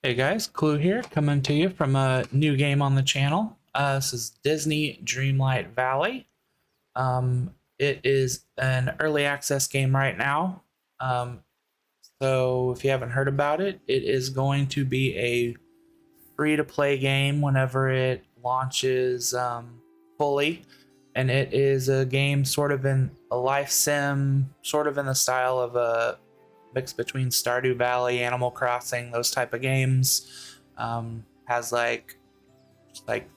Hey guys, Clue here, coming to you from a new game on the channel. This is Disney Dreamlight Valley. It is an early access game right now. Um, so if you haven't heard about it, it is going to be a free-to-play game whenever it launches fully. And it is a game sort of in a life sim, sort of in the style of a mix between Stardew Valley, Animal Crossing, those type of games. Has like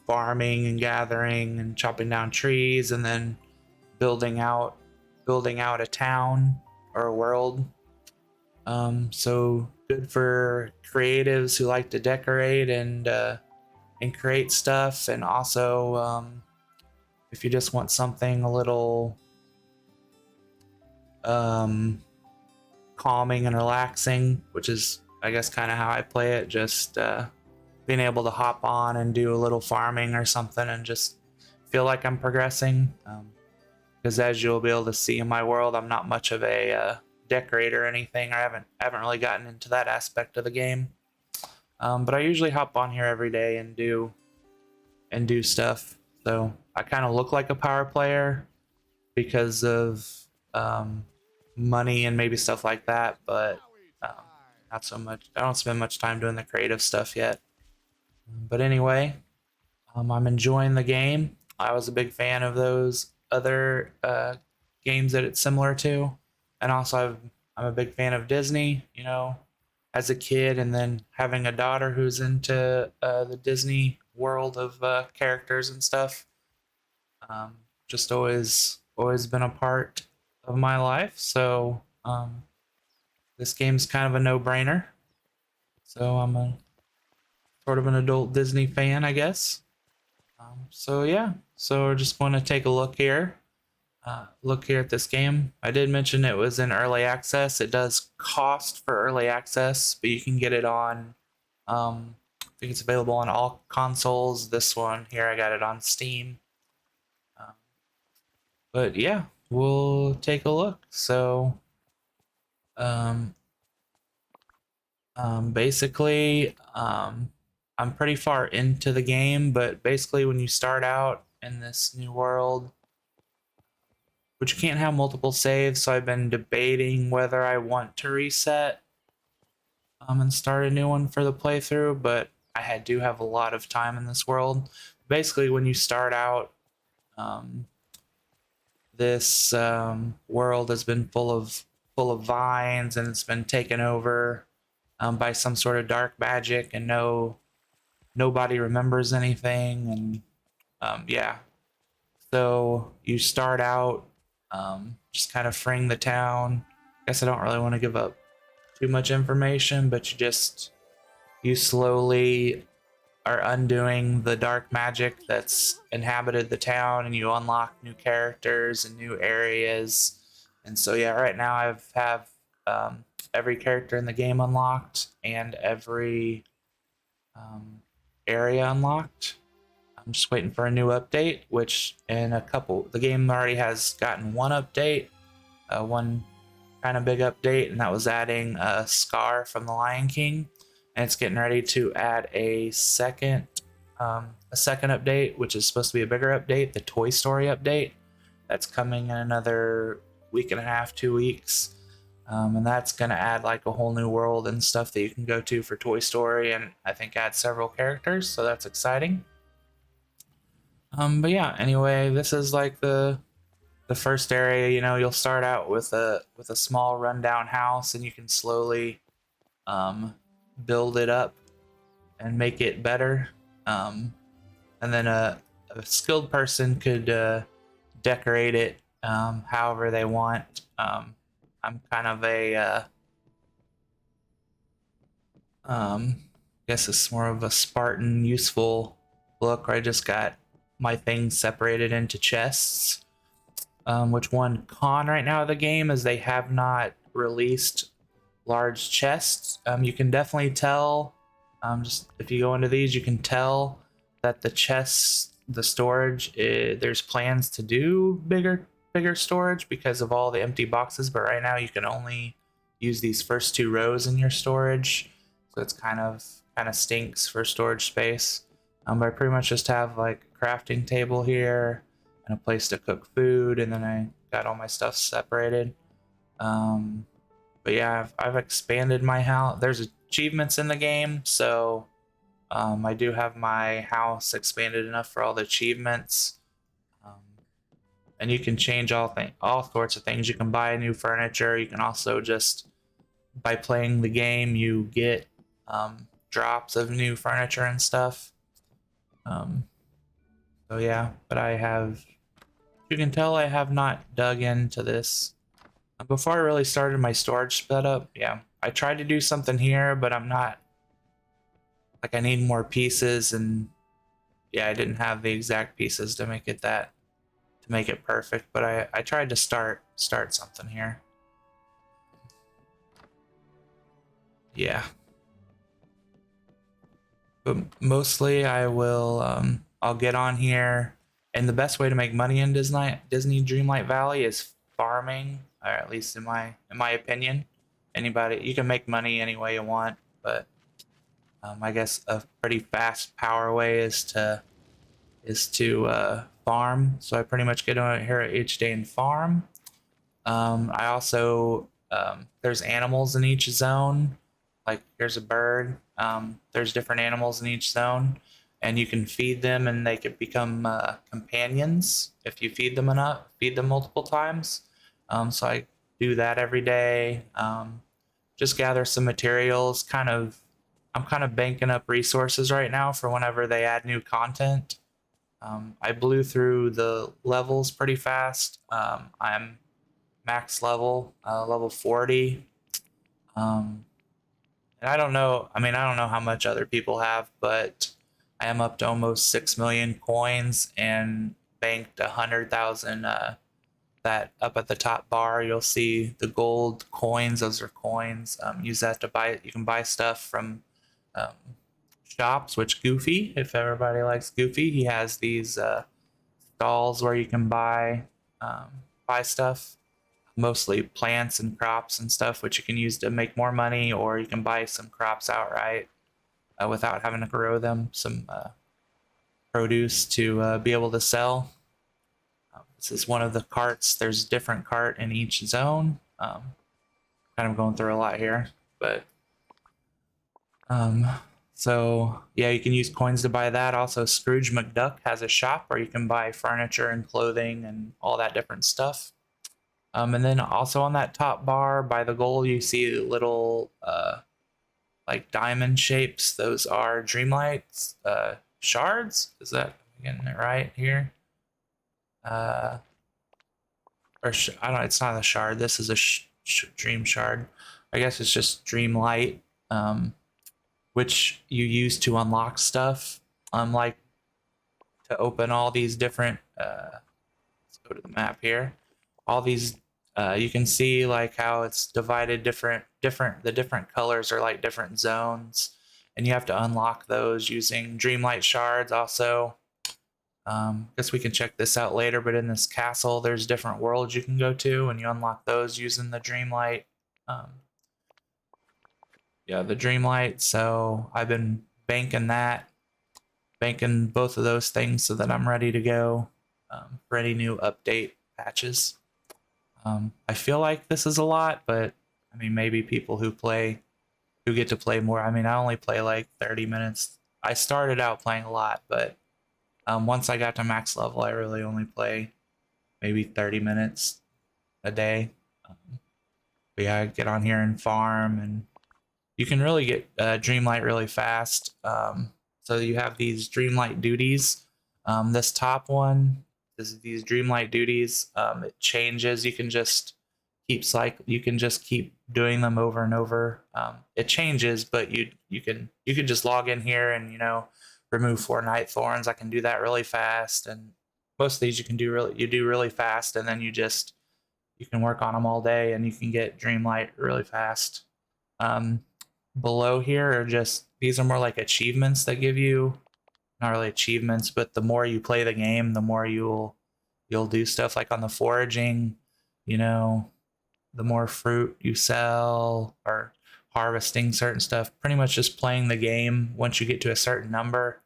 farming and gathering and chopping down trees and then building out building out a town or a world. So good for creatives who like to decorate and create stuff, and also if you just want something a little um, calming and relaxing, which is I guess kind of how I play it. Just being able to hop on and do a little farming or something and just feel like I'm progressing. Because as you'll be able to see in my world, I'm not much of a decorator or anything. I haven't really gotten into that aspect of the game. But I usually hop on here every day and do stuff. So I kind of look like a power player because of um, money and maybe stuff like that, but um, not so much. I don't spend much time doing the creative stuff yet. But anyway, I'm enjoying the game. I was a big fan of those other games that it's similar to, and also I'm a big fan of Disney. You know, as a kid, and then having a daughter who's into the Disney world of characters and stuff. Just always been a part of my life. So this game's kind of a no brainer. So I'm a sort of an adult Disney fan, I guess. So yeah, so we're just going to take a look here. Look here at this game. I did mention it was in early access. It does cost for early access, but you can get it on. I think it's available on all consoles. This one here, I got it on Steam. Um, but yeah, we'll take a look. So, um, basically, I'm pretty far into the game, but basically, when you start out in this new world, which you can't have multiple saves, so I've been debating whether I want to reset and start a new one for the playthrough, but do have a lot of time in this world. Basically, when you start out, um, this world has been full of vines, and it's been taken over by some sort of dark magic, and nobody remembers anything, and yeah. So you start out just kind of freeing the town. I guess I don't really want to give up too much information, but you slowly are undoing the dark magic that's inhabited the town, and you unlock new characters and new areas. And so yeah, right now have every character in the game unlocked and every um, area unlocked. I'm just waiting for a new update, which in a couple, the game already has gotten one update, one kind of big update, and that was adding a Scar from the Lion King, and it's getting ready to add a second update, which is supposed to be a bigger update, the Toy Story update. That's coming in another week and a half, 2 weeks. And that's going to add like a whole new world and stuff that you can go to for Toy Story, and I think add several characters, so that's exciting. But yeah, anyway, this is like the first area. You know, you'll start out with a small rundown house, and you can slowly um, build it up and make it better. Um, and then a skilled person could decorate it however they want. I'm kind of a guess it's more of a Spartan useful look, where I just got my things separated into chests. Which one con right now of the game is they have not released large chests. You can definitely tell, just if you go into these, you can tell that the chests, the storage, there's plans to do bigger storage because of all the empty boxes. But right now, you can only use these first two rows in your storage. so it's kind of stinks for storage space. But I pretty much just have like a crafting table here and a place to cook food, and then I got all my stuff separated. Um, but yeah, I've expanded my house. There's achievements in the game, so I do have my house expanded enough for all the achievements. Um, and you can change all sorts of things. You can buy new furniture. You can also just, by playing the game, you get drops of new furniture and stuff. Um, so yeah, but you can tell I have not dug into this. Before I really started my storage setup, yeah, I tried to do something here, but I'm not, like, I need more pieces, and yeah, I didn't have the exact pieces to make it perfect, but I tried to start something here. Yeah. But mostly I'll get on here, and the best way to make money in Disney Dreamlight Valley is farming, or at least in my opinion. Anybody, you can make money any way you want, but I guess a pretty fast power way is to farm. So I pretty much get on here each day and farm. I also there's animals in each zone. Like, here's a bird. There's different animals in each zone, and you can feed them, and they could become companions if you feed them multiple times. So I do that every day. Just gather some materials. I'm kind of banking up resources right now for whenever they add new content. I blew through the levels pretty fast. I'm max level, level 40. Um, and I don't know. I mean, I don't know how much other people have, but I am up to almost 6 million coins and banked 100,000. That up at the top bar, you'll see the gold coins. Those are coins. Use that to buy. You can buy stuff from um, shops. Which Goofy, if everybody likes Goofy, he has these stalls where you can buy stuff, mostly plants and crops and stuff, which you can use to make more money, or you can buy some crops outright without having to grow them, some produce to be able to sell. This is one of the carts. There's a different cart in each zone. Kind of going through a lot here, but um, so yeah, you can use coins to buy that. Also, Scrooge McDuck has a shop where you can buy furniture and clothing and all that different stuff. And then also on that top bar by the goal, you see little like diamond shapes. Those are Dreamlights shards. Is that, am getting it right here? I don't know. It's not a shard. This is a dream shard. I guess it's just Dreamlight, um, which you use to unlock stuff. Like to open all these different. Let's go to the map here. All these, you can see like how it's divided the different colors are like different zones, and you have to unlock those using Dreamlight shards. Also, guess we can check this out later, but in this castle there's different worlds you can go to, and you unlock those using the Dreamlight. um, yeah, the Dreamlight. So I've been banking both of those things so that I'm ready to go for any new update patches. I feel like this is a lot, but I mean, maybe people who get to play more. I mean, I only play like 30 minutes. I started out playing a lot, but once I got to max level, I really only play maybe 30 minutes a day. But yeah, I get on here and farm, and you can really get Dreamlight really fast. So you have these Dreamlight duties. This top one, these Dreamlight duties. It changes. You can just keep doing them over and over. It changes, but you can just log in here and remove 4 night thorns. I can do that really fast, and most of these you do really fast, and then you can work on them all day, and you can get Dreamlight really fast. Um, Below here are just, these are more like achievements that give you, not really achievements, but the more you play the game, the more you'll do stuff like on the foraging, you know, the more fruit you sell, or harvesting certain stuff. Pretty much just playing the game. Once you get to a certain number,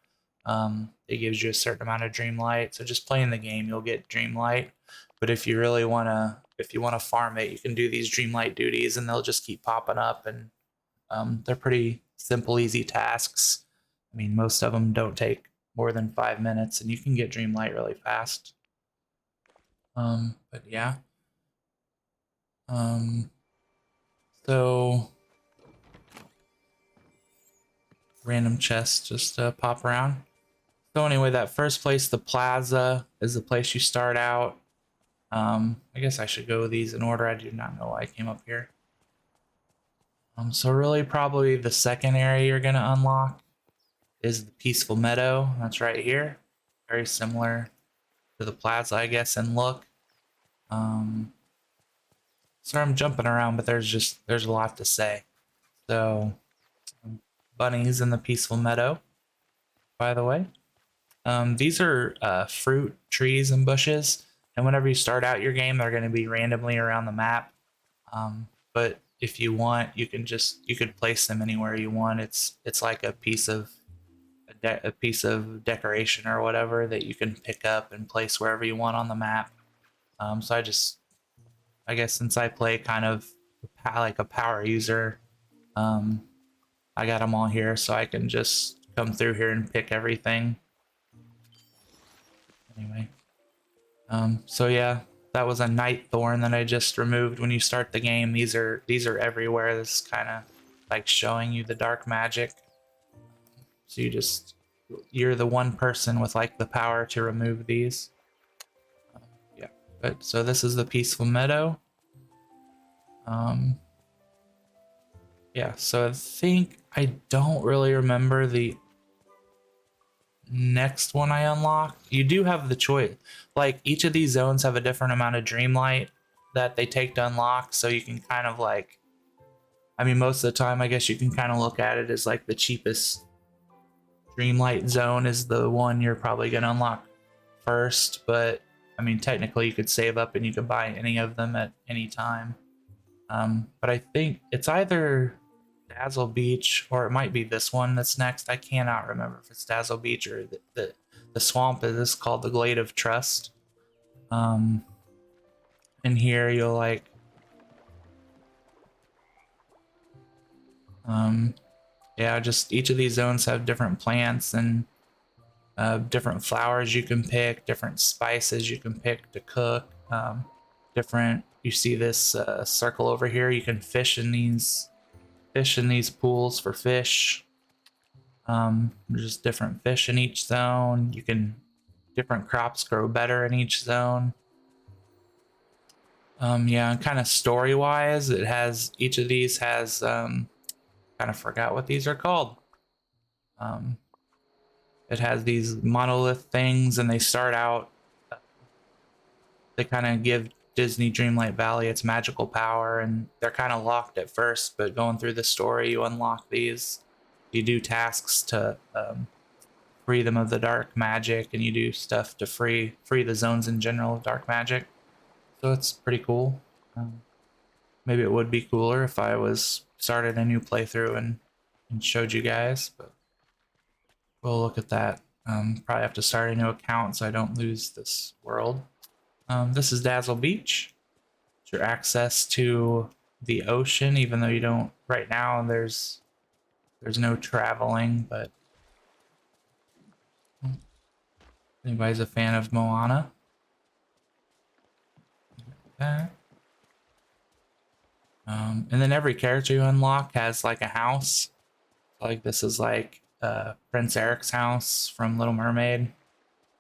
it gives you a certain amount of Dreamlight. So just playing the game, you'll get Dreamlight. But if you really wanna, if you wanna farm it, you can do these Dreamlight duties, and they'll just keep popping up. And they're pretty simple, easy tasks. I mean, most of them don't take more than 5 minutes, and you can get Dreamlight really fast. But yeah. So random chests just pop around. So anyway, that first place, the plaza, is the place you start out. I guess I should go with these in order. I do not know why I came up here. So really probably the second area you're gonna unlock is the Peaceful Meadow. That's right here. Very similar to the plaza, I guess, in look. Sorry I'm jumping around, but there's a lot to say. So bunnies in the Peaceful Meadow, by the way. These are fruit trees and bushes, and whenever you start out your game, they're going to be randomly around the map. But if you want, you could place them anywhere you want. It's like a piece of decoration or whatever that you can pick up and place wherever you want on the map. So I guess since I play kind of like a power user, I got them all here, so I can just come through here and pick everything. Anyway, so yeah, that was a night thorn that I just removed. When you start the game, these are everywhere. This is kind of like showing you the dark magic. So you're the one person with like the power to remove these. Yeah, but so this is the Peaceful Meadow. Yeah, so I don't really remember the next one I unlocked. You do have the choice. Like, each of these zones have a different amount of Dreamlight that they take to unlock, so you can kind of like, I mean, most of the time, I guess you can kind of look at it as like the cheapest Dreamlight zone is the one you're probably going to unlock first, but I mean, technically you could save up and you could buy any of them at any time. But I think it's either Dazzle Beach, or it might be this one that's next. I cannot remember if it's Dazzle Beach or the swamp is called the Glade of Trust. In here you'll like yeah, just each of these zones have different plants and different flowers you can pick, different spices you can pick to cook. Different, you see this circle over here, you can fish in these pools for fish. There's just different fish in each zone. Different crops grow better in each zone. Yeah, and kind of story wise, each of these has kind of forgot what these are called. It has these monolith things, and they start out, they kind of give Disney Dreamlight Valley its magical power, and they're kind of locked at first, but going through the story, you unlock these. You do tasks to free them of the dark magic, and you do stuff to free the zones in general of dark magic. So it's pretty cool. Maybe it would be cooler if I started a new playthrough and showed you guys, but we'll look at that. Probably have to start a new account so I don't lose this world. This is Dazzle Beach. It's your access to the ocean, even though you don't right now. There's no traveling, but anybody's a fan of Moana. That. And then every character you unlock has like a house. Like this is like Prince Eric's house from Little Mermaid.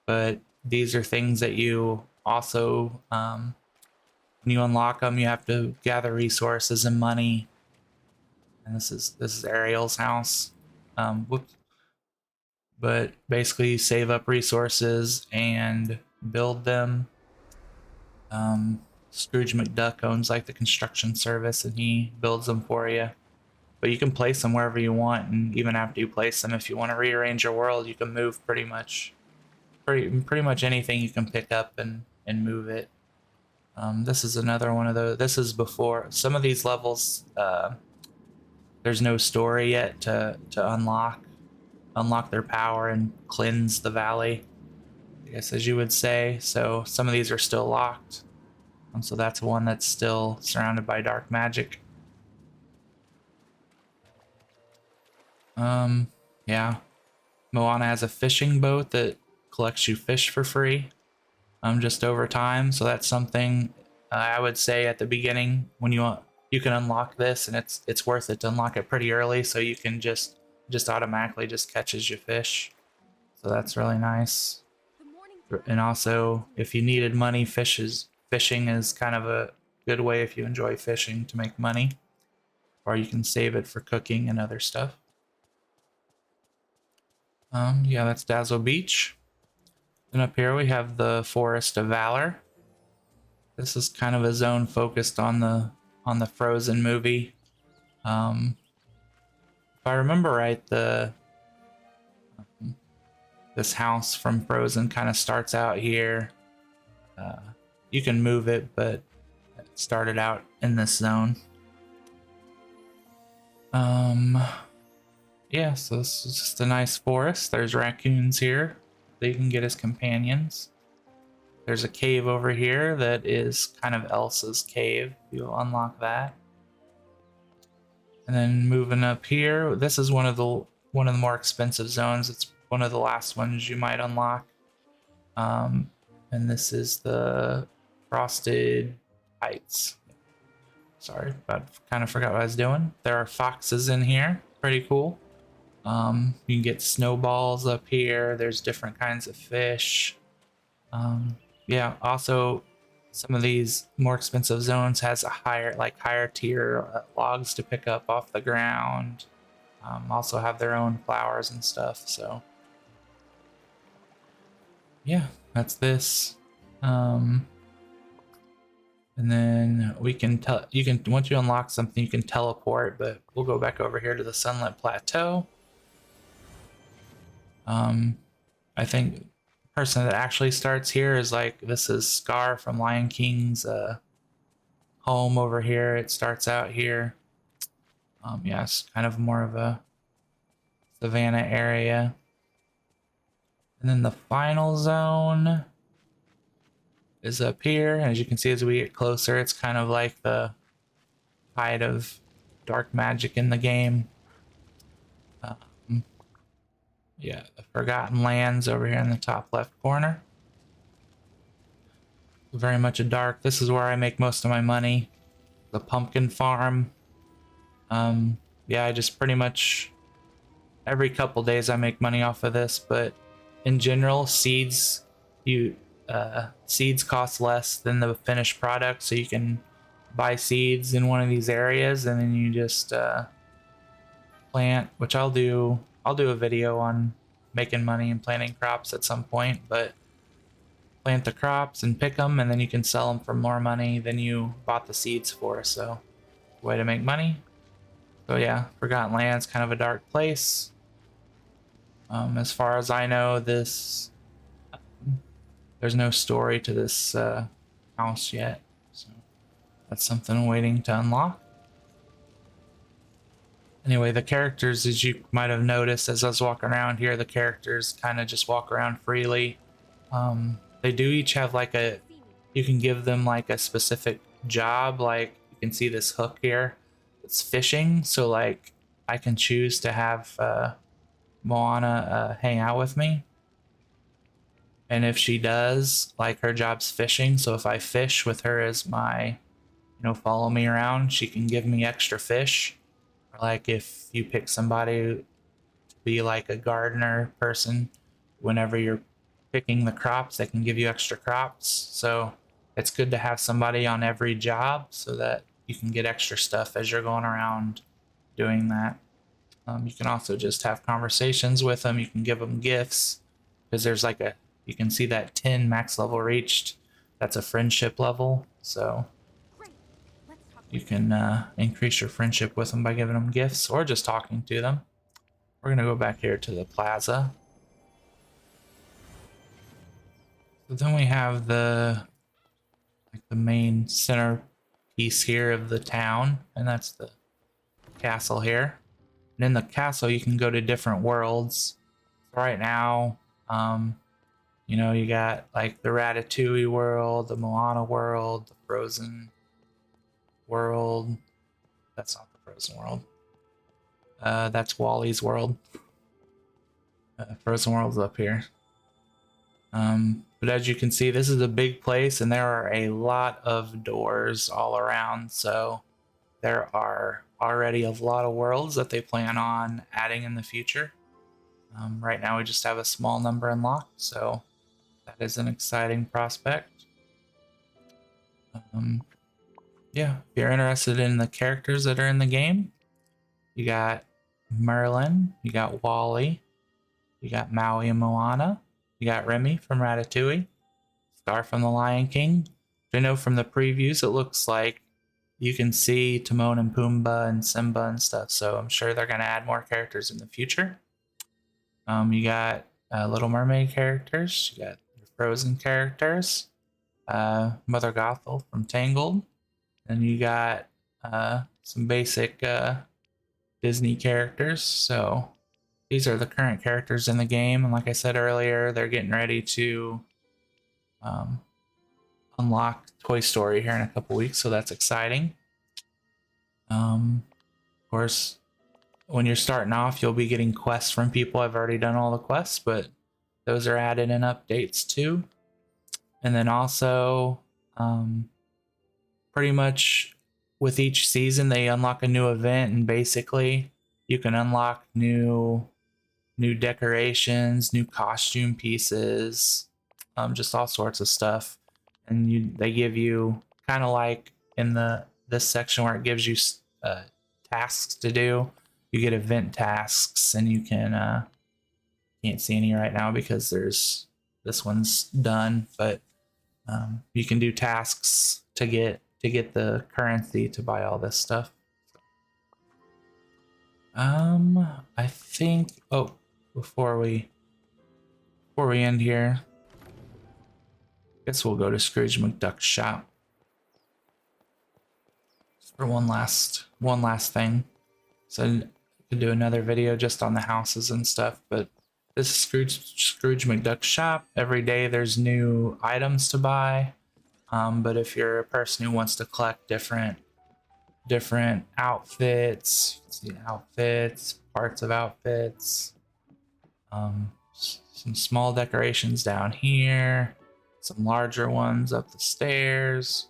But these are things that you also, when you unlock them, you have to gather resources and money. And this is Ariel's house. Whoops. But basically you save up resources and build them. Scrooge McDuck owns like the construction service, and he builds them for you. But you can place them wherever you want, and even after you place them, if you want to rearrange your world, you can move pretty much anything you can pick up and move it. This is another one of those. This is before some of these levels. there's no story yet to unlock their power and cleanse the valley, I guess, as you would say. So some of these are still locked. So that's one that's still surrounded by dark magic. Yeah. Moana has a fishing boat that collects you fish for free, just over time. So that's something I would say at the beginning when you can unlock this, and it's worth it to unlock it pretty early, so you can just automatically just catches you fish. So that's really nice. And also, if you needed money, fishing is kind of a good way if you enjoy fishing to make money, or you can save it for cooking and other stuff. Yeah, that's Dazzle Beach. And up here we have the Forest of Valor. This is kind of a zone focused on the Frozen movie. If I remember right, this house from Frozen kind of starts out here. You can move it, but it started out in this zone. Yeah, so this is just a nice forest. There's raccoons here that you can get as companions. There's a cave over here that is kind of Elsa's cave. You'll unlock that. And then moving up here, this is one of the more expensive zones. It's one of the last ones you might unlock. And this is the Frosted Heights. Sorry, but kind of forgot what I was doing. There are foxes in here. Pretty cool. You can get snowballs up here. There's different kinds of fish. Yeah, also some of these more expensive zones has a higher tier logs to pick up off the ground. Also have their own flowers and stuff. So yeah, that's this. And then once you unlock something, you can teleport, but we'll go back over here to the Sunlit Plateau. I think the person that actually starts here is this is Scar from Lion King's home over here. It starts out here. Yes, kind of more of a savanna area. And then the final zone is up here. As you can see, as we get closer, it's kind of like the height of dark magic in the game. Yeah, the Forgotten Lands over here in the top left corner. Very much a dark. This is where I make most of my money. The pumpkin farm. Yeah, I just pretty much every couple days I make money off of this, but in general, seeds cost less than the finished product, so you can buy seeds in one of these areas and then you just plant, which I'll do a video on making money and planting crops at some point, but plant the crops and pick them, and then you can sell them for more money than you bought the seeds for. So way to make money. So yeah, Forgotten Lands, kind of a dark place. As far as I know, there's no story to this house yet, so that's something waiting to unlock. Anyway, the characters, as you might have noticed as I was walking around here, the characters kind of just walk around freely. They do each have you can give them a specific job. Like you can see this hook here, it's fishing. So I can choose to have Moana hang out with me. And if she does, her job's fishing. So if I fish with her as my, follow me around, she can give me extra fish. Or if you pick somebody to be a gardener person, whenever you're picking the crops, they can give you extra crops. So it's good to have somebody on every job so that you can get extra stuff as you're going around doing that. You can also just have conversations with them. You can give them gifts because there's you can see that 10 max level reached. That's a friendship level. So you can increase your friendship with them by giving them gifts or just talking to them. We're going to go back here to the plaza. So then we have the main center piece here of the town, and that's the castle here. And in the castle, you can go to different worlds. So right now, you know, you got like the Ratatouille world, the Moana world, the Frozen world. That's not the Frozen world. That's Wally's world. Frozen world's up here. But as you can see, this is a big place and there are a lot of doors all around. So there are already a lot of worlds that they plan on adding in the future. Right now we just have a small number unlocked, so that is an exciting prospect. Yeah, if you're interested in the characters that are in the game, you got Merlin, you got Wally, you got Maui and Moana, you got Remy from Ratatouille, Scar from The Lion King. I know from the previews it looks like you can see Timon and Pumbaa and Simba and stuff, so I'm sure they're going to add more characters in the future. You got Little Mermaid characters, you got Frozen characters, Mother Gothel from Tangled, and you got some basic Disney characters. So these are the current characters in the game, and like I said earlier, they're getting ready to unlock Toy Story here in a couple weeks, so that's exciting. Of course, when you're starting off, you'll be getting quests from people. I've already done all the quests, but those are added in updates too. And then also, pretty much with each season, they unlock a new event, and basically you can unlock new decorations, new costume pieces, just all sorts of stuff. And they give you kind of like in this section where it gives you tasks to do. You get event tasks, and you can can't see any right now because this one's done, but you can do tasks to get the currency to buy all this stuff. I think before we end here, I guess we'll go to Scrooge McDuck's shop for one last thing. So I could do another video just on the houses and stuff, but this is Scrooge McDuck's shop. Every day there's new items to buy. But if you're a person who wants to collect different outfits, parts of outfits, some small decorations down here, some larger ones up the stairs.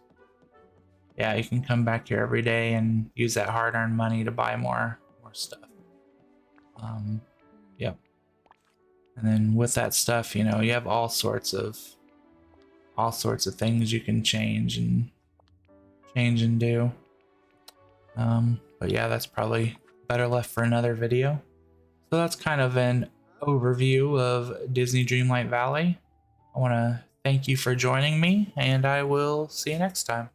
Yeah, you can come back here every day and use that hard-earned money to buy more stuff. Yep. And then with that stuff, you know, you have all sorts of things you can change and do. But yeah, that's probably better left for another video. So that's kind of an overview of Disney Dreamlight Valley. I want to thank you for joining me, and I will see you next time.